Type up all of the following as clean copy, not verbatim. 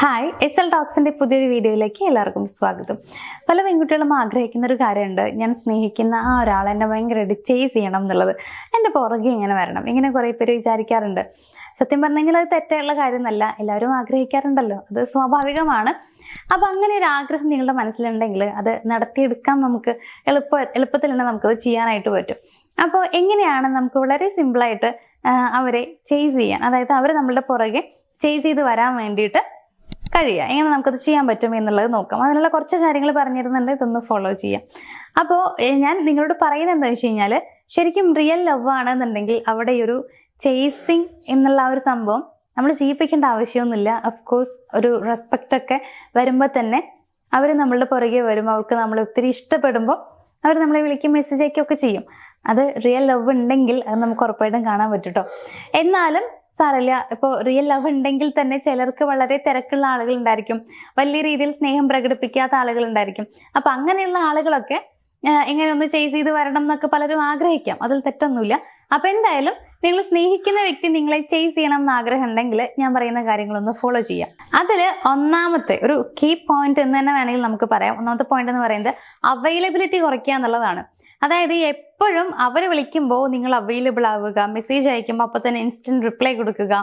Hi, SL ടോക്സിന്റെ പുതിയൊരു വീഡിയോയിലേക്ക് എല്ലാവർക്കും സ്വാഗതം. പല പെൺകുട്ടികളും ആഗ്രഹിക്കുന്ന ഒരു കാര്യമുണ്ട്, ഞാൻ സ്നേഹിക്കുന്ന ആ ഒരാൾ എന്നെ ഭയങ്കരമായിട്ട് ചേസ് ചെയ്യണം എന്നുള്ളത്. എൻ്റെ പുറകെ ഇങ്ങനെ വരണം, ഇങ്ങനെ കുറേ പേര് വിചാരിക്കാറുണ്ട്. സത്യം പറഞ്ഞെങ്കിൽ അത് തെറ്റായുള്ള കാര്യമൊന്നുമല്ല, എല്ലാവരും ആഗ്രഹിക്കാറുണ്ടല്ലോ, അത് സ്വാഭാവികമാണ്. അപ്പം അങ്ങനെ ഒരു ആഗ്രഹം നിങ്ങളുടെ മനസ്സിലുണ്ടെങ്കിൽ അത് നടത്തിയെടുക്കാൻ നമുക്ക് എളുപ്പത്തിൽ തന്നെ നമുക്കത് ചെയ്യാനായിട്ട് പറ്റും. അപ്പോൾ എങ്ങനെയാണ് നമുക്ക് വളരെ സിമ്പിളായിട്ട് അവരെ ചേസ് ചെയ്യാൻ, അതായത് അവർ നമ്മളുടെ പുറകെ ചേസ് ചെയ്ത് വരാൻ വേണ്ടിയിട്ട് കഴിയുക, എങ്ങനെ നമുക്കത് ചെയ്യാൻ പറ്റും എന്നുള്ളത് നോക്കാം. അതിനുള്ള കുറച്ച് കാര്യങ്ങൾ പറഞ്ഞിരുന്നുണ്ട്, ഇതൊന്ന് ഫോളോ ചെയ്യാം. അപ്പോൾ ഞാൻ നിങ്ങളോട് പറയുന്നത് എന്താണെന്ന് വെച്ച് കഴിഞ്ഞാൽ, ശരിക്കും റിയൽ ലവ് ആണെന്നുണ്ടെങ്കിൽ അവിടെ ഒരു ചേസിങ് എന്നുള്ള ആ ഒരു സംഭവം നമ്മൾ ചെയ്യിപ്പിക്കേണ്ട ആവശ്യമൊന്നുമില്ല. അഫ്കോഴ്സ് ഒരു റെസ്പെക്റ്റ് ഒക്കെ വരുമ്പോൾ തന്നെ അവർ നമ്മളുടെ പുറകെ വരും, അവർക്ക് നമ്മളെ ഒത്തിരി ഇഷ്ടപ്പെടുമ്പോൾ അവർ നമ്മളെ വിളിക്കും, മെസ്സേജ് അയക്കുകയൊക്കെ ചെയ്യും. അത് റിയൽ ലവ് ഉണ്ടെങ്കിൽ അത് നമുക്ക് ഉറപ്പായിട്ടും കാണാൻ പറ്റും കേട്ടോ. എന്നാലും സാരമില്ല, ഇപ്പോൾ റിയൽ ലവ് ഉണ്ടെങ്കിൽ തന്നെ ചിലർക്ക് വളരെ തിരക്കുള്ള ആളുകൾ ഉണ്ടായിരിക്കും, വലിയ രീതിയിൽ സ്നേഹം പ്രകടിപ്പിക്കാത്ത ആളുകൾ ഉണ്ടായിരിക്കും. അപ്പം അങ്ങനെയുള്ള ആളുകളൊക്കെ ഇങ്ങനെ ഒന്ന് ചേസ് ചെയ്ത് വരണം എന്നൊക്കെ പലരും ആഗ്രഹിക്കാം, അതിൽ തെറ്റൊന്നുമില്ല. അപ്പം എന്തായാലും നിങ്ങൾ സ്നേഹിക്കുന്ന വ്യക്തി നിങ്ങളെ ചേസ് ചെയ്യണം എന്ന് ആഗ്രഹം ഉണ്ടെങ്കിൽ ഞാൻ പറയുന്ന കാര്യങ്ങളൊന്ന് ഫോളോ ചെയ്യാം. അതിൽ ഒന്നാമത്തെ ഒരു കീ പോയിന്റ് എന്ന് തന്നെ വേണമെങ്കിൽ നമുക്ക് പറയാം. ഒന്നാമത്തെ പോയിന്റ് എന്ന് പറയുന്നത് അവൈലബിലിറ്റി കുറയ്ക്കുക എന്നുള്ളതാണ്. അതായത് എപ്പോഴും അവർ വിളിക്കുമ്പോൾ നിങ്ങൾ അവൈലബിൾ ആവുക, മെസ്സേജ് അയക്കുമ്പോൾ അപ്പോൾ തന്നെ ഇൻസ്റ്റന്റ് റിപ്ലൈ കൊടുക്കുക.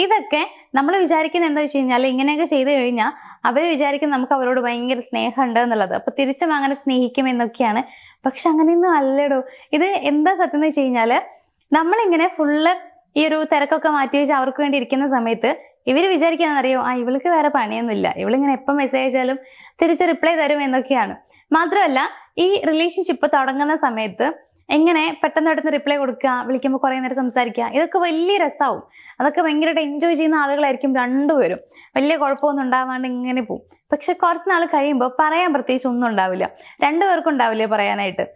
ഇതൊക്കെ നമ്മൾ വിചാരിക്കുന്നത് എന്താ വെച്ച് കഴിഞ്ഞാൽ, ഇങ്ങനെയൊക്കെ ചെയ്തു കഴിഞ്ഞാൽ അവർ വിചാരിക്കും നമുക്ക് അവരോട് ഭയങ്കര സ്നേഹമുണ്ട് എന്നുള്ളത്, അപ്പോൾ തിരിച്ചും അങ്ങനെ സ്നേഹിക്കും എന്നൊക്കെയാണ്. പക്ഷെ അങ്ങനെയൊന്നും അല്ലടോ. ഇത് എന്താ സത്യം എന്ന് വെച്ച് കഴിഞ്ഞാൽ, നമ്മളിങ്ങനെ ഫുള്ള് ഈ ഒരു തിരക്കൊക്കെ മാറ്റി വെച്ച് അവർക്ക് വേണ്ടി ഇരിക്കുന്ന സമയത്ത് ഇവർ വിചാരിക്കാന്നറിയോ, ഇവൾക്ക് വേറെ പണിയൊന്നുമില്ല, ഇവളിങ്ങനെ എപ്പം മെസ്സേജ് അയച്ചാലും തിരിച്ച് റിപ്ലൈ തരും എന്നൊക്കെയാണ്. മാത്രമല്ല, ഈ റിലേഷൻഷിപ്പ് തുടങ്ങുന്ന സമയത്ത് എങ്ങനെ പെട്ടെന്ന് റിപ്ലൈ കൊടുക്കുക, വിളിക്കുമ്പോൾ കുറേ നേരം സംസാരിക്കുക, ഇതൊക്കെ വലിയ രസമാവും. അതൊക്കെ ഭയങ്കരമായിട്ട് എൻജോയ് ചെയ്യുന്ന ആളുകളായിരിക്കും രണ്ടുപേരും. വലിയ കുഴപ്പമൊന്നും ഉണ്ടാവാണ്ട് ഇങ്ങനെ പോവും. പക്ഷെ കുറച്ച് നാൾ കഴിയുമ്പോൾ പറയാൻ പ്രത്യേകിച്ച് ഒന്നും ഉണ്ടാവില്ല, രണ്ടുപേർക്കും ഉണ്ടാവില്ല പറയാനായിട്ട്.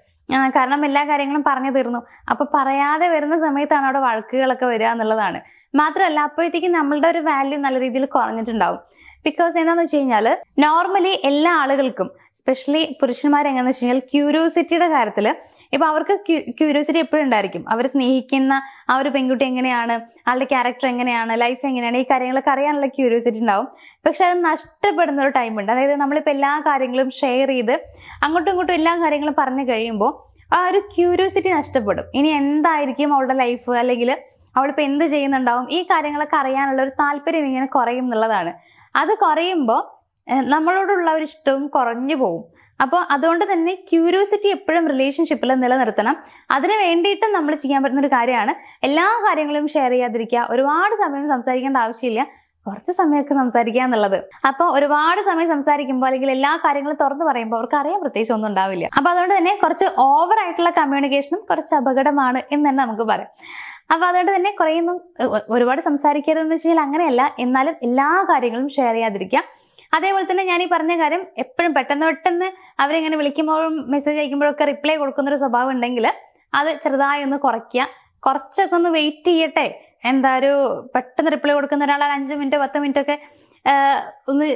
കാരണം എല്ലാ കാര്യങ്ങളും പറഞ്ഞു തീർന്നു. അപ്പൊ പറയാതെ വരുന്ന സമയത്താണ് അവിടെ വഴക്കുകളൊക്കെ വരിക എന്നുള്ളതാണ്. മാത്രമല്ല, അപ്പോഴത്തേക്കും നമ്മളുടെ ഒരു വാല്യൂ നല്ല രീതിയിൽ കുറഞ്ഞിട്ടുണ്ടാവും. ബിക്കോസ് എന്താണെന്ന് വെച്ച് കഴിഞ്ഞാൽ, നോർമലി എല്ലാ ആളുകൾക്കും, സ്പെഷ്യലി പുരുഷന്മാരെങ്ങനെയാണെന്ന് വെച്ച് കഴിഞ്ഞാൽ, ക്യൂരിയോസിറ്റിയുടെ കാര്യത്തിൽ ഇപ്പൊ അവർക്ക് ക്യൂരിയോസിറ്റി എപ്പോഴും ഉണ്ടായിരിക്കും. അവർ സ്നേഹിക്കുന്ന ആ ഒരു പെൺകുട്ടി എങ്ങനെയാണ്, ആളുടെ ക്യാരക്ടർ എങ്ങനെയാണ്, ലൈഫ് എങ്ങനെയാണ്, ഈ കാര്യങ്ങളൊക്കെ അറിയാനുള്ള ക്യൂരിയോസിറ്റി ഉണ്ടാവും. പക്ഷെ അത് നഷ്ടപ്പെടുന്ന ഒരു ടൈമുണ്ട്. അതായത് നമ്മളിപ്പോൾ എല്ലാ കാര്യങ്ങളും ഷെയർ ചെയ്ത് അങ്ങോട്ടും ഇങ്ങോട്ടും എല്ലാ കാര്യങ്ങളും പറഞ്ഞു കഴിയുമ്പോൾ ആ ഒരു ക്യൂരിയോസിറ്റി നഷ്ടപ്പെടും. ഇനി എന്തായിരിക്കും അവളുടെ ലൈഫ്, അല്ലെങ്കിൽ അവളിപ്പോൾ എന്ത് ചെയ്യുന്നുണ്ടാവും, ഈ കാര്യങ്ങളൊക്കെ അറിയാനുള്ള ഒരു താല്പര്യം ഇങ്ങനെ കുറയും എന്നുള്ളതാണ്. അത് കുറയുമ്പോൾ നമ്മളോടുള്ള ഒരു ഇഷ്ടവും കുറഞ്ഞു പോകും. അപ്പോൾ അതുകൊണ്ട് തന്നെ ക്യൂരിയോസിറ്റി എപ്പോഴും റിലേഷൻഷിപ്പിൽ നിലനിർത്തണം. അതിന് വേണ്ടിയിട്ട് നമ്മൾ ചെയ്യാൻ പറ്റുന്ന ഒരു കാര്യമാണ് എല്ലാ കാര്യങ്ങളും ഷെയർ ചെയ്യാതിരിക്കുക. ഒരുപാട് സമയം സംസാരിക്കേണ്ട ആവശ്യമില്ല, കുറച്ച് സമയമൊക്കെ സംസാരിക്കുക എന്നുള്ളത്. അപ്പോൾ ഒരുപാട് സമയം സംസാരിക്കുമ്പോൾ അല്ലെങ്കിൽ എല്ലാ കാര്യങ്ങളും തുറന്നു പറയുമ്പോൾ അവർക്ക് അറിയാൻ പ്രത്യേകിച്ച് ഒന്നും ഉണ്ടാവില്ല. അപ്പോൾ അതുകൊണ്ട് തന്നെ കുറച്ച് ഓവറായിട്ടുള്ള കമ്മ്യൂണിക്കേഷനും കുറച്ച് അപകടമാണ് എന്ന് തന്നെ നമുക്ക് പറയാം. അപ്പൊ അതുകൊണ്ട് തന്നെ കുറേയൊന്നും ഒരുപാട് സംസാരിക്കരുതെന്ന് വെച്ച് കഴിഞ്ഞാൽ അങ്ങനെയല്ല, എന്നാലും എല്ലാ കാര്യങ്ങളും ഷെയർ ചെയ്യാതിരിക്കുക. അതേപോലെ തന്നെ ഞാൻ ഈ പറഞ്ഞ കാര്യം, എപ്പോഴും പെട്ടെന്ന് അവരിങ്ങനെ വിളിക്കുമ്പോഴും മെസ്സേജ് അയക്കുമ്പോഴൊക്കെ റിപ്ലൈ കൊടുക്കുന്നൊരു സ്വഭാവം ഉണ്ടെങ്കിൽ അത് ചെറുതായി ഒന്ന് കുറയ്ക്കുക. കുറച്ചൊക്കെ ഒന്ന് വെയിറ്റ് ചെയ്യട്ടെ. ഒരു പെട്ടെന്ന് റിപ്ലൈ കൊടുക്കുന്ന ഒരാൾ 5 മിനിറ്റ് 10 മിനിറ്റ് ഒക്കെ ഒന്ന്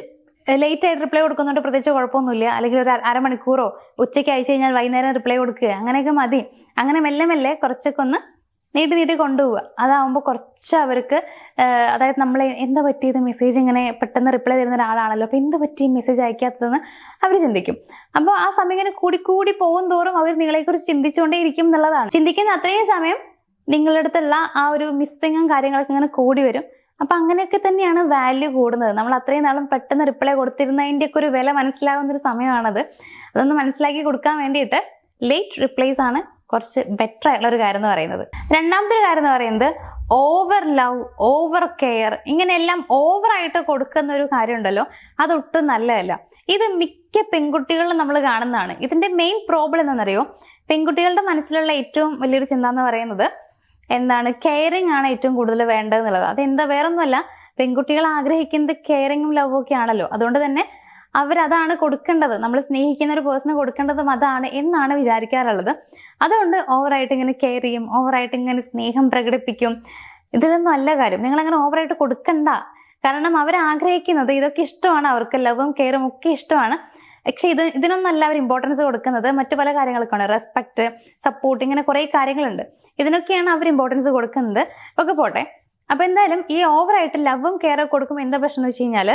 ലേറ്റ് ആയിട്ട് റിപ്ലൈ കൊടുക്കുന്നുണ്ട്, പ്രത്യേകിച്ച് കുഴപ്പമൊന്നുമില്ല. അല്ലെങ്കിൽ ഒരു അരമണിക്കൂറോ ഉച്ചയ്ക്ക് അയച്ചു കഴിഞ്ഞാൽ വൈകുന്നേരം റിപ്ലൈ കൊടുക്കുക, അങ്ങനെയൊക്കെ മതി. അങ്ങനെ മെല്ലെ കുറച്ചൊക്കെ ഒന്ന് നീട്ടി കൊണ്ടുപോവുക. അതാവുമ്പോൾ കുറച്ച് അവർക്ക്, അതായത് നമ്മൾ എന്താ പറ്റിയത്, മെസ്സേജ് ഇങ്ങനെ പെട്ടെന്ന് റിപ്ലൈ തരുന്ന ഒരാളാണല്ലോ, അപ്പോൾ എന്ത് പറ്റി മെസ്സേജ് അയക്കാത്തതെന്ന് അവർ ചിന്തിക്കും. അപ്പോൾ ആ സമയം ഇങ്ങനെ കൂടി പോകും തോറും അവർ നിങ്ങളെക്കുറിച്ച് ചിന്തിച്ചുകൊണ്ടേ ഇരിക്കും എന്നുള്ളതാണ്. ചിന്തിക്കുന്ന അത്രയും സമയം നിങ്ങളുടെ അടുത്തുള്ള ആ ഒരു മിസ്സിങ്ങും കാര്യങ്ങളൊക്കെ ഇങ്ങനെ കൂടി വരും. അപ്പം അങ്ങനെയൊക്കെ തന്നെയാണ് വാല്യൂ കൂടുന്നത്. നമ്മൾ അത്രയും നാളും പെട്ടെന്ന് റിപ്ലൈ കൊടുത്തിരുന്നതിൻ്റെയൊക്കെ ഒരു വില മനസ്സിലാവുന്നൊരു സമയമാണത്. അതൊന്ന് മനസ്സിലാക്കി കൊടുക്കാൻ വേണ്ടിയിട്ട് ലേറ്റ് റിപ്ലൈസ് ആണ് കുറച്ച് ബെറ്റർ ആയിട്ടുള്ള ഒരു കാര്യം എന്ന് പറയുന്നത്. രണ്ടാമത്തെ കാര്യം എന്ന് പറയുന്നത് ഓവർ ലവ്, ഓവർ കെയർ, ഇങ്ങനെയെല്ലാം ഓവറായിട്ട് കൊടുക്കുന്ന ഒരു കാര്യം ഉണ്ടല്ലോ, അതൊട്ടും നല്ലതല്ല. ഇത് മിക്ക പെൺകുട്ടികളിലും നമ്മൾ കാണുന്നതാണ്. ഇതിന്റെ മെയിൻ പ്രോബ്ലം എന്താണെന്നറിയോ, പെൺകുട്ടികളുടെ മനസ്സിലുള്ള ഏറ്റവും വലിയൊരു ചിന്ത എന്ന് പറയുന്നത് കെയറിങ് ആണ് ഏറ്റവും കൂടുതൽ വേണ്ടതെന്നുള്ളത്. അതെന്താ, വേറൊന്നുമല്ല, പെൺകുട്ടികൾ ആഗ്രഹിക്കുന്നത് കെയറിങ്ങും ലവും ഒക്കെ ആണല്ലോ. അതുകൊണ്ട് തന്നെ അവരതാണ് കൊടുക്കേണ്ടത്, നമ്മൾ സ്നേഹിക്കുന്ന ഒരു പേഴ്സണ് കൊടുക്കേണ്ടതും അതാണ് എന്നാണ് വിചാരിക്കാറുള്ളത്. അതുകൊണ്ട് ഓവറായിട്ട് ഇങ്ങനെ കെയർ ചെയ്യും, ഓവറായിട്ട് ഇങ്ങനെ സ്നേഹം പ്രകടിപ്പിക്കും. ഇതിലൊന്നും അല്ല കാര്യം. നിങ്ങളങ്ങനെ ഓവറായിട്ട് കൊടുക്കണ്ട. കാരണം അവരാഗ്രഹിക്കുന്നത് ഇതൊക്കെ ഇഷ്ടമാണ്, അവർക്ക് ലവും കെയറും ഒക്കെ ഇഷ്ടമാണ്. പക്ഷെ ഇതിനൊന്നല്ല അവർ ഇമ്പോർട്ടൻസ് കൊടുക്കുന്നത്, മറ്റു പല കാര്യങ്ങൾക്കാണ്. റെസ്പെക്ട്, സപ്പോർട്ട്, ഇങ്ങനെ കുറേ കാര്യങ്ങളുണ്ട്. ഇതിനൊക്കെയാണ് അവർ ഇമ്പോർട്ടൻസ് കൊടുക്കുന്നത്. ഒക്കെ പോട്ടെ. അപ്പൊ എന്തായാലും ഈ ഓവറായിട്ട് ലവും കെയറും കൊടുക്കുമ്പോൾ എന്താ പ്രശ്നം എന്ന് വെച്ച് കഴിഞ്ഞാൽ,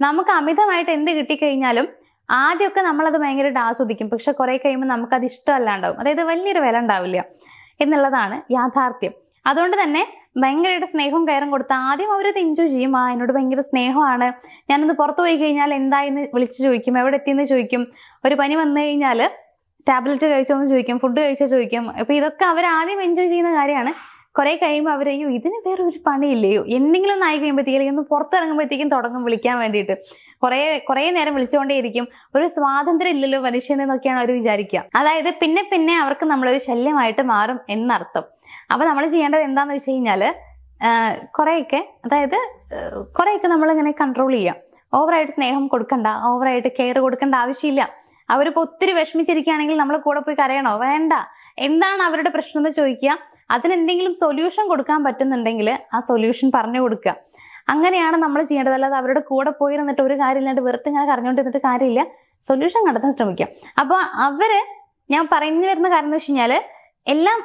നമുക്ക് അമിതമായിട്ട് എന്ത് കിട്ടിക്കഴിഞ്ഞാലും ആദ്യമൊക്കെ നമ്മളത് ഭയങ്കരമായിട്ട് ആസ്വദിക്കും, പക്ഷെ കുറെ കഴിയുമ്പോൾ നമുക്കത് ഇഷ്ടമല്ലാണ്ടാവും, അതായത് വലിയൊരു വില ഉണ്ടാവില്ല എന്നുള്ളതാണ് യാഥാർത്ഥ്യം. അതുകൊണ്ട് തന്നെ ഭയങ്കരമായിട്ട് സ്നേഹവും കയറും കൊടുത്താൽ ആദ്യം അവരത് എൻജോയ് ചെയ്യും. എന്നോട് ഭയങ്കര സ്നേഹമാണ്, ഞാനൊന്ന് പുറത്തു പോയി കഴിഞ്ഞാൽ എന്തായെന്ന് വിളിച്ച് ചോദിക്കും, എവിടെ എത്തിയെന്ന് ചോദിക്കും, ഒരു പനി വന്നു കഴിഞ്ഞാൽ ടാബ്ലറ്റ് കഴിച്ചോന്ന് ചോദിക്കും, ഫുഡ് കഴിച്ചോ ചോദിക്കും. അപ്പൊ ഇതൊക്കെ അവർ ആദ്യം എൻജോയ് ചെയ്യുന്ന കാര്യമാണ്. കുറെ കഴിയുമ്പോൾ അവരയ്യോ ഇതിന് വേറെ ഒരു പണിയില്ലയോ, എന്തെങ്കിലും ഒന്ന് ആയി കഴിയുമ്പോഴത്തേക്കും ഒന്ന് പുറത്തിറങ്ങുമ്പോഴത്തേക്കും തുടങ്ങും വിളിക്കാൻ വേണ്ടിയിട്ട്. കുറേ നേരം വിളിച്ചുകൊണ്ടേയിരിക്കും. ഒരു സ്വാതന്ത്ര്യം ഇല്ലല്ലോ മനുഷ്യനെന്നൊക്കെയാണ് അവർ വിചാരിക്കുക. അതായത് പിന്നെ പിന്നെ അവർക്ക് നമ്മളൊരു ശല്യമായിട്ട് മാറും എന്നർത്ഥം. അപ്പൊ നമ്മൾ ചെയ്യേണ്ടത് എന്താന്ന് വെച്ച് കഴിഞ്ഞാല് കുറെയൊക്കെ നമ്മളിങ്ങനെ കൺട്രോൾ ചെയ്യാം. ഓവറായിട്ട് സ്നേഹം കൊടുക്കണ്ട, ഓവറായിട്ട് കെയർ കൊടുക്കേണ്ട ആവശ്യമില്ല. അവരിപ്പോ ഒത്തിരി വിഷമിച്ചിരിക്കുകയാണെങ്കിൽ നമ്മൾ കൂടെ പോയി കരയണോ? വേണ്ട. എന്താണ് അവരുടെ പ്രശ്നം എന്ന് ചോദിക്കുക, അതിനെന്തെങ്കിലും സൊല്യൂഷൻ കൊടുക്കാൻ പറ്റുന്നുണ്ടെങ്കിൽ ആ സൊല്യൂഷൻ പറഞ്ഞു കൊടുക്കുക. അങ്ങനെയാണ് നമ്മൾ ചെയ്യേണ്ടത്. അല്ലാതെ അവരുടെ കൂടെ പോയിരുന്നിട്ട് ഒരു കാര്യമില്ലാണ്ട് വെറുതെ ഇങ്ങനെ കരഞ്ഞുകൊണ്ടിരുന്നിട്ട് കാര്യമില്ല. സൊല്യൂഷൻ കണ്ടെത്താൻ ശ്രമിക്കുക. അപ്പൊ ഞാൻ പറഞ്ഞു വരുന്ന കാര്യം എന്ന് വെച്ച് കഴിഞ്ഞാല് എല്ലാം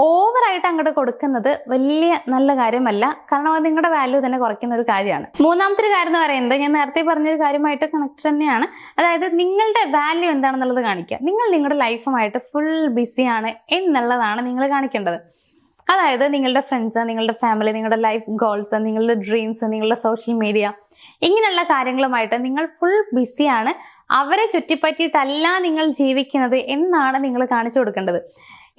ഓവറായിട്ട് അങ്ങോട്ട് കൊടുക്കുന്നത് വലിയ നല്ല കാര്യമല്ല. കാരണം അത് നിങ്ങളുടെ വാല്യൂ തന്നെ കുറയ്ക്കുന്ന ഒരു കാര്യമാണ്. മൂന്നാമത്തെ ഒരു കാര്യം എന്ന് പറയുന്നത് ഞാൻ നേരത്തെ പറഞ്ഞൊരു കാര്യമായിട്ട് കണക്ട് തന്നെയാണ്. അതായത് നിങ്ങളുടെ വാല്യൂ എന്താണെന്നുള്ളത് കാണിക്കുക. നിങ്ങൾ നിങ്ങളുടെ ലൈഫുമായിട്ട് ഫുൾ ബിസിയാണ് എന്നുള്ളതാണ് നിങ്ങൾ കാണിക്കേണ്ടത്. അതായത് നിങ്ങളുടെ ഫ്രണ്ട്സ്, നിങ്ങളുടെ ഫാമിലി, നിങ്ങളുടെ ലൈഫ് ഗോൾസ്, നിങ്ങളുടെ ഡ്രീംസ്, നിങ്ങളുടെ സോഷ്യൽ മീഡിയ, ഇങ്ങനെയുള്ള കാര്യങ്ങളുമായിട്ട് നിങ്ങൾ ഫുൾ ബിസിയാണ്, അവരെ ചുറ്റിപ്പറ്റിയിട്ടല്ല നിങ്ങൾ ജീവിക്കുന്നത് എന്നാണ് നിങ്ങൾ കാണിച്ചു കൊടുക്കേണ്ടത്.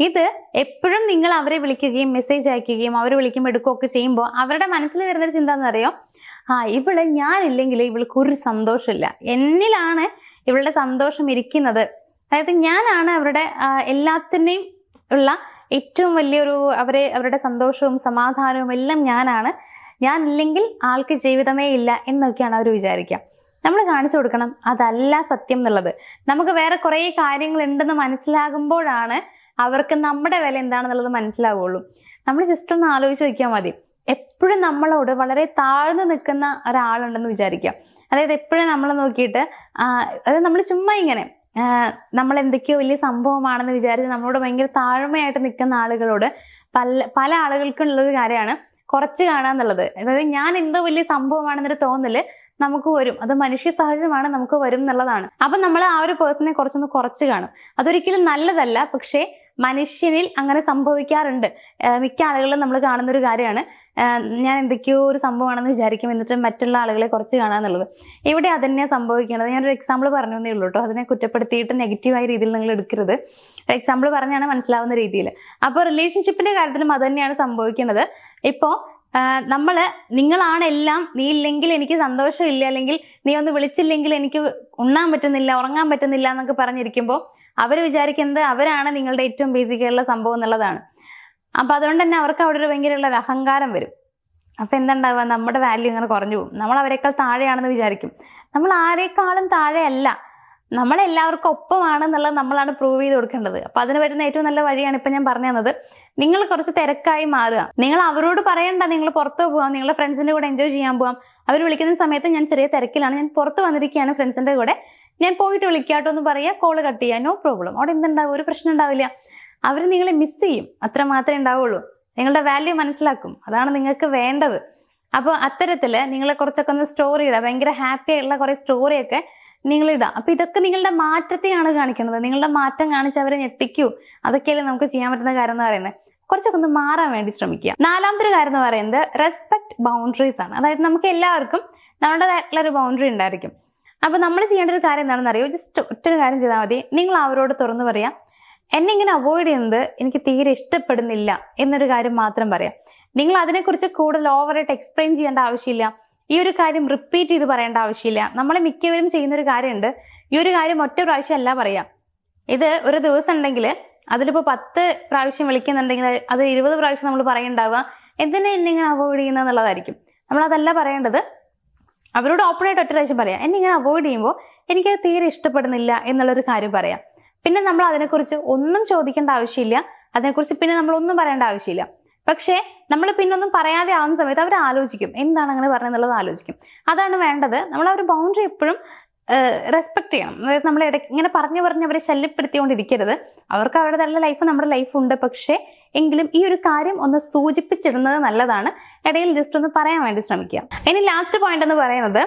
ഇത് എപ്പോഴും നിങ്ങൾ അവരെ വിളിക്കുകയും മെസ്സേജ് അയക്കുകയും അവർ വിളിക്കുമ്പോൾ എടുക്കുകയൊക്കെ ചെയ്യുമ്പോൾ അവരുടെ മനസ്സിൽ വരുന്നൊരു ചിന്ത എന്നറിയോ, ഞാനില്ലെങ്കിൽ ഇവൾക്ക് ഒരു സന്തോഷമില്ല, എന്നിലാണ് ഇവളുടെ സന്തോഷം ഇരിക്കുന്നത്. അതായത് ഞാനാണ് അവരുടെ എല്ലാത്തിനെയും ഉള്ള ഏറ്റവും വലിയൊരു അവരുടെ സന്തോഷവും സമാധാനവും എല്ലാം ഞാനില്ലെങ്കിൽ ആൾക്ക് ജീവിതമേ ഇല്ല എന്നൊക്കെയാണ് അവർ വിചാരിക്കുക. നമ്മൾ കാണിച്ചു കൊടുക്കണം അതല്ല സത്യം എന്നുള്ളത്. നമുക്ക് വേറെ കുറേ കാര്യങ്ങൾ ഉണ്ടെന്ന് മനസ്സിലാകുമ്പോഴാണ് അവർക്ക് നമ്മുടെ വില എന്താണെന്നുള്ളത് മനസ്സിലാവുള്ളൂ. നമ്മൾ ജസ്റ്റ് ഒന്ന് ആലോചിച്ച് നോക്കിയാൽ മതി. എപ്പോഴും നമ്മളോട് വളരെ താഴ്ന്നു നിൽക്കുന്ന ഒരാളുണ്ടെന്ന് വിചാരിക്കാം. അതായത് എപ്പോഴും നമ്മൾ നോക്കിയിട്ട് അതായത് നമ്മൾ ചുമ്മാ ഇങ്ങനെ നമ്മൾ എന്തൊക്കെയോ വലിയ സംഭവമാണെന്ന് വിചാരിച്ച് നമ്മളോട് ഭയങ്കര താഴ്മയായിട്ട് നിൽക്കുന്ന ആളുകളോട് പല ആളുകൾക്കുള്ളൊരു കാര്യമാണ് കുറച്ച് കാണാന്നുള്ളത്. അതായത് ഞാൻ എന്തോ വലിയ സംഭവമാണെന്നൊരു തോന്നല് നമുക്ക് വരും. അത് മനുഷ്യ സഹജമാണ്, നമുക്ക് വരും എന്നുള്ളതാണ്. അപ്പൊ നമ്മൾ ആ ഒരു പേഴ്സണെ കുറച്ചൊന്ന് കുറച്ച് കാണും. അതൊരിക്കലും നല്ലതല്ല, പക്ഷേ മനുഷ്യനിൽ അങ്ങനെ സംഭവിക്കാറുണ്ട്. മിക്ക ആളുകളും നമ്മൾ കാണുന്ന ഒരു കാര്യമാണ് ഞാൻ എന്തൊക്കെയോ ഒരു സംഭവമാണെന്ന് വിചാരിക്കും, എന്നിട്ട് മറ്റുള്ള ആളുകളെ കുറച്ച് കാണാന്നുള്ളത്. ഇവിടെ അതന്നെയാണ് സംഭവിക്കുന്നത്. ഞാനൊരു എക്സാമ്പിൾ പറഞ്ഞു എന്നേ ഉള്ളൂ കേട്ടോ. അതിനെ കുറ്റപ്പെടുത്തിയിട്ട് നെഗറ്റീവായ രീതിയിൽ നിങ്ങൾ എടുക്കരുത്. എക്സാമ്പിൾ പറഞ്ഞാണ് മനസ്സിലാവുന്ന രീതിയിൽ. അപ്പോൾ റിലേഷൻഷിപ്പിന്റെ കാര്യത്തിലും അത് തന്നെയാണ് സംഭവിക്കുന്നത്. ഇപ്പോ നിങ്ങളാണ് എല്ലാം, നീ ഇല്ലെങ്കിൽ എനിക്ക് സന്തോഷമില്ല, അല്ലെങ്കിൽ നീ ഒന്ന് വിളിച്ചില്ലെങ്കിൽ എനിക്ക് ഉണ്ണാൻ പറ്റുന്നില്ല, ഉറങ്ങാൻ പറ്റുന്നില്ല എന്നൊക്കെ പറഞ്ഞിരിക്കുമ്പോൾ അവർ വിചാരിക്കുന്നത് അവരാണ് നിങ്ങളുടെ ഏറ്റവും ബേസിക് ആയിട്ടുള്ള സംഭവം എന്നുള്ളതാണ്. അപ്പൊ അതുകൊണ്ട് തന്നെ അവർക്ക് അവിടെ ഒരു ഭയങ്കരമുള്ള ഒരു അഹങ്കാരം വരും. അപ്പൊ എന്തുണ്ടാവുക, നമ്മുടെ വാല്യൂ ഇങ്ങനെ കുറഞ്ഞു പോകും. നമ്മൾ അവരെക്കാൾ താഴെയാണെന്ന് വിചാരിക്കും. നമ്മൾ ആരെക്കാളും താഴെയല്ല, നമ്മളെല്ലാവർക്കും ഒപ്പമാണെന്നുള്ളത് നമ്മളാണ് പ്രൂവ് ചെയ്ത് കൊടുക്കേണ്ടത്. അപ്പൊ അതിന് വരുന്ന ഏറ്റവും നല്ല വഴിയാണ് ഇപ്പൊ ഞാൻ പറഞ്ഞു തന്നത്. നിങ്ങൾ കുറച്ച് തിരക്കായി മാറുക. നിങ്ങൾ അവരോട് പറയണ്ട നിങ്ങൾ പുറത്തു പോകാം, നിങ്ങളുടെ ഫ്രണ്ട്സിന്റെ കൂടെ എൻജോയ് ചെയ്യാൻ പോകാം. അവർ വിളിക്കുന്ന സമയത്ത് ഞാൻ ചെറിയ തിരക്കിലാണ്, ഞാൻ പുറത്ത് വന്നിരിക്കുകയാണ് ഫ്രണ്ട്സിന്റെ കൂടെ, ഞാൻ പോയിട്ട് വിളിക്കാട്ടോ എന്ന് പറയാ, കോള് കട്ട് ചെയ്യാം, നോ പ്രോബ്ലം. അവിടെ എന്തുണ്ടാവും, ഒരു പ്രശ്നം ഉണ്ടാവില്ല. അവർ നിങ്ങളെ മിസ് ചെയ്യും, അത്ര മാത്രമേ ഉണ്ടാവുള്ളൂ. നിങ്ങളുടെ വാല്യൂ മനസ്സിലാക്കും, അതാണ് നിങ്ങൾക്ക് വേണ്ടത്. അപ്പോൾ അത്തരത്തില് നിങ്ങളെ കുറച്ചൊക്കെ ഒന്ന് സ്റ്റോറി ഇടാം, ഭയങ്കര ഹാപ്പി ആയിട്ടുള്ള കുറെ സ്റ്റോറിയൊക്കെ നിങ്ങൾ ഇടാം. അപ്പൊ ഇതൊക്കെ നിങ്ങളുടെ മാറ്റത്തെയാണ് കാണിക്കുന്നത്. നിങ്ങളുടെ മാറ്റം കാണിച്ച് അവരെ ഞെട്ടിക്കൂ, അതൊക്കെയല്ലേ നമുക്ക് ചെയ്യാൻ പറ്റുന്ന കാര്യം എന്ന് പറയുന്നത്. കുറച്ചൊക്കെ ഒന്ന് മാറാൻ വേണ്ടി ശ്രമിക്കുക. നാലാമത്തെ ഒരു കാര്യം എന്ന് പറയുന്നത് റെസ്പെക്ട് ബൗണ്ടറീസ് ആണ്. അതായത് നമുക്ക് എല്ലാവർക്കും നമ്മുടേതായിട്ടുള്ള ഒരു ബൗണ്ടറി ഉണ്ടായിരിക്കും. അപ്പൊ നമ്മൾ ചെയ്യേണ്ട ഒരു കാര്യം എന്താണെന്ന് അറിയോ, ജസ്റ്റ് ഒറ്റൊരു കാര്യം ചെയ്താൽ മതി. നിങ്ങൾ അവരോട് തുറന്നു പറയാം, എന്നെ ഇങ്ങനെ അവോയ്ഡ് ചെയ്യുന്നത് എനിക്ക് തീരെ ഇഷ്ടപ്പെടുന്നില്ല എന്നൊരു കാര്യം മാത്രം പറയാം. നിങ്ങൾ അതിനെക്കുറിച്ച് കൂടുതൽ ഓവറായിട്ട് എക്സ്പ്ലെയിൻ ചെയ്യേണ്ട ആവശ്യമില്ല. ഈ ഒരു കാര്യം റിപ്പീറ്റ് ചെയ്ത് പറയേണ്ട ആവശ്യമില്ല. നമ്മൾ മിക്കവരും ചെയ്യുന്ന ഒരു കാര്യമുണ്ട്, ഈ ഒരു കാര്യം ഒറ്റ പ്രാവശ്യം അല്ല പറയാം. ഇത് ഒരു ദിവസം ഉണ്ടെങ്കിൽ അതിലിപ്പോ 10 പ്രാവശ്യം വിളിക്കുന്നുണ്ടെങ്കിൽ അത് 20 പ്രാവശ്യം നമ്മൾ പറയണ്ടാവുക എന്തിനാ എന്നെ ഇങ്ങനെ അവോയ്ഡ് ചെയ്യുന്നത് എന്നുള്ളതായിരിക്കും. നമ്മൾ അതല്ല പറയേണ്ടത്. അവരോട് ഓപ്പണായിട്ട് ഒറ്റ പ്രാവശ്യം പറയാം, എന്നെ ഇങ്ങനെ അവോയ്ഡ് ചെയ്യുമ്പോൾ എനിക്കത് തീരെ ഇഷ്ടപ്പെടുന്നില്ല എന്നുള്ളൊരു കാര്യം പറയാം. പിന്നെ നമ്മൾ അതിനെക്കുറിച്ച് ഒന്നും ചോദിക്കേണ്ട ആവശ്യമില്ല, അതിനെക്കുറിച്ച് പിന്നെ നമ്മൾ ഒന്നും പറയേണ്ട ആവശ്യമില്ല. പക്ഷേ നമ്മൾ പിന്നെ ഒന്നും പറയാതെ ആവുന്ന സമയത്ത് അവർ ആലോചിക്കും, എന്താണ് അങ്ങനെ പറഞ്ഞെന്നുള്ളത് ആലോചിക്കും. അതാണ് വേണ്ടത്. നമ്മൾ ആ ഒരു ബൗണ്ടറി എപ്പോഴും റെസ്പെക്ട് ചെയ്യണം. അതായത് നമ്മൾ ഇങ്ങനെ പറഞ്ഞ് അവരെ ശല്യപ്പെടുത്തിക്കൊണ്ടിരിക്കരുത്. അവർക്ക് അവരുടേതായുള്ള ലൈഫ്, നമ്മുടെ ലൈഫ് ഉണ്ട്. പക്ഷേ എങ്കിലും ഈ ഒരു കാര്യം ഒന്ന് സൂചിപ്പിച്ചിടുന്നത് നല്ലതാണ്. ഇടയിൽ ജസ്റ്റ് ഒന്ന് പറയാൻ വേണ്ടി ശ്രമിക്കുക. ഇനി ലാസ്റ്റ് പോയിന്റ് എന്ന് പറയുന്നത്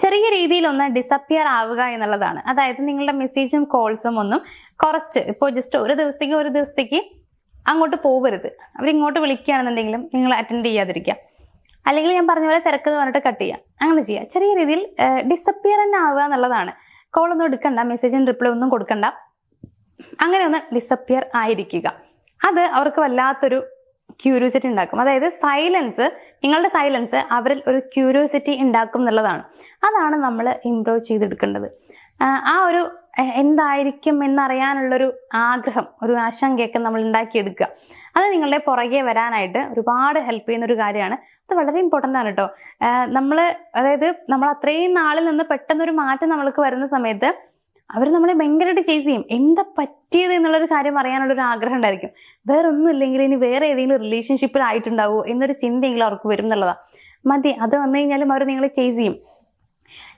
ചെറിയ രീതിയിൽ ഒന്ന് ഡിസപ്പിയർ ആവുക എന്നുള്ളതാണ്. അതായത് നിങ്ങളുടെ മെസ്സേജും കോൾസും ഒന്നും കുറച്ച്, ഇപ്പോൾ ജസ്റ്റ് ഒരു ദിവസത്തേക്ക് അങ്ങോട്ട് പോകരുത്. അവരിങ്ങോട്ട് വിളിക്കുകയാണെന്നുണ്ടെങ്കിലും നിങ്ങൾ അറ്റൻഡ് ചെയ്യാതിരിക്കുക, അല്ലെങ്കിൽ ഞാൻ പറഞ്ഞ പോലെ തിരക്കെന്ന് പറഞ്ഞിട്ട് കട്ട് ചെയ്യുക, അങ്ങനെ ചെയ്യുക. ചെറിയ രീതിയിൽ ഡിസപ്പിയർ തന്നെ ആവുക എന്നുള്ളതാണ്. കോളൊന്നും എടുക്കണ്ട, മെസ്സേജിന് റിപ്ലൈ ഒന്നും കൊടുക്കണ്ട, അങ്ങനെ ഒന്ന് ഡിസപ്പിയർ ആയിരിക്കുക. അത് അവർക്ക് വല്ലാത്തൊരു ക്യൂരിയോസിറ്റി ഉണ്ടാക്കും. അതായത് നിങ്ങളുടെ സൈലൻസ് അവരിൽ ഒരു ക്യൂരിയോസിറ്റി ഉണ്ടാക്കും എന്നുള്ളതാണ്. അതാണ് നമ്മൾ ഇംപ്രൂവ് ചെയ്തെടുക്കേണ്ടത്. ആ ഒരു എന്തായിരിക്കും എന്നറിയാനുള്ളൊരു ആഗ്രഹം, ഒരു ആശങ്കയൊക്കെ നമ്മൾ ഉണ്ടാക്കിയെടുക്കുക. അത് നിങ്ങളുടെ പുറകെ വരാനായിട്ട് ഒരുപാട് ഹെൽപ്പ് ചെയ്യുന്ന ഒരു കാര്യമാണ്. അത് വളരെ ഇമ്പോർട്ടൻ്റ് ആണ് കേട്ടോ. നമ്മൾ അത്രയും നാളിൽ നിന്ന് പെട്ടെന്നൊരു മാറ്റം നമ്മൾക്ക് വരുന്ന സമയത്ത് അവർ നമ്മളെ ഭയങ്കരമായിട്ട് ചേസ് ചെയ്യും. എന്താ പറ്റിയത് എന്നുള്ളൊരു കാര്യം അറിയാനുള്ളൊരു ആഗ്രഹം ഉണ്ടായിരിക്കും. വേറെ ഒന്നും ഇല്ലെങ്കിൽ ഇനി വേറെ ഏതെങ്കിലും റിലേഷൻഷിപ്പിലായിട്ടുണ്ടാവുമോ എന്നൊരു ചിന്തയെങ്കിലും അവർക്ക് വരും എന്നുള്ളതാണ്. മതി, അത് വന്നു കഴിഞ്ഞാലും അവർ നിങ്ങളെ ചേസ് ചെയ്യും.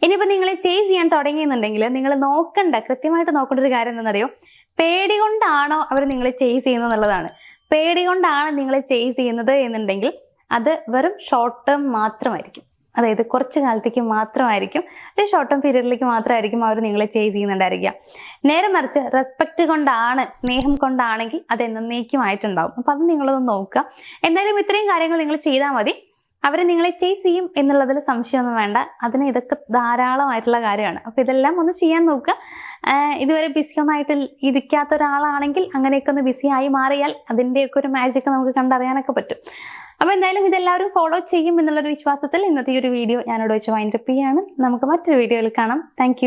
ഇനിയിപ്പോൾ നിങ്ങളെ ചേസ് ചെയ്യാൻ തുടങ്ങിയെന്നുണ്ടെങ്കിൽ നിങ്ങൾ കൃത്യമായിട്ട് നോക്കേണ്ട ഒരു കാര്യം എന്താണെന്നറിയോ? പേടി കൊണ്ടാണോ അവർ നിങ്ങളെ ചേസ് ചെയ്യുന്നത് എന്നുള്ളതാണ്. പേടി കൊണ്ടാണ് നിങ്ങളെ ചേസ് ചെയ്യുന്നത് എന്നുണ്ടെങ്കിൽ അത് വെറും ഷോർട്ട് ടേം മാത്രമായിരിക്കും. അതായത് കുറച്ച് കാലത്തേക്ക് മാത്രമായിരിക്കും, ഒരു ഷോർട്ട് ടേം പീരീഡിലേക്ക് മാത്രമായിരിക്കും അവർ നിങ്ങളെ ചേസ് ചെയ്യുന്നുണ്ടായിരിക്കുക. നേരെ മറിച്ച് റെസ്പെക്ട് കൊണ്ടാണ്, സ്നേഹം കൊണ്ടാണെങ്കിൽ അത് എന്നേക്കുമായിട്ടുണ്ടാവും. അപ്പം അത് നിങ്ങളൊന്ന് നോക്കുക. എന്തായാലും ഇത്രയും കാര്യങ്ങൾ നിങ്ങൾ ചെയ്താൽ മതി. അവർ നിങ്ങളെ ചേസ് ചെയ്യും എന്നുള്ളതിൽ സംശയമൊന്നും വേണ്ട. ഇതൊക്കെ ധാരാളമായിട്ടുള്ള കാര്യമാണ്. അപ്പോൾ ഇതെല്ലാം ഒന്ന് ചെയ്യാൻ നോക്കുക. ഇതുവരെ ബിസിയൊന്നായിട്ട് ഇരിക്കാത്ത ഒരാളാണെങ്കിൽ അങ്ങനെയൊക്കെ ഒന്ന് ബിസി ആയി മാറിയാൽ അതിൻ്റെയൊക്കെ ഒരു മാജിക്ക് നമുക്ക് കണ്ടറിയാനൊക്കെ പറ്റും. അപ്പോൾ എന്തായാലും ഇതെല്ലാവരും ഫോളോ ചെയ്യും എന്നുള്ളൊരു വിശ്വാസത്തിൽ ഇന്നത്തെ ഈ ഒരു വീഡിയോ ഞാനിവിടെ വെച്ച് വൈൻഡപ്പ് ചെയ്യാണ്. നമുക്ക് മറ്റൊരു വീഡിയോയിൽ കാണാം. താങ്ക്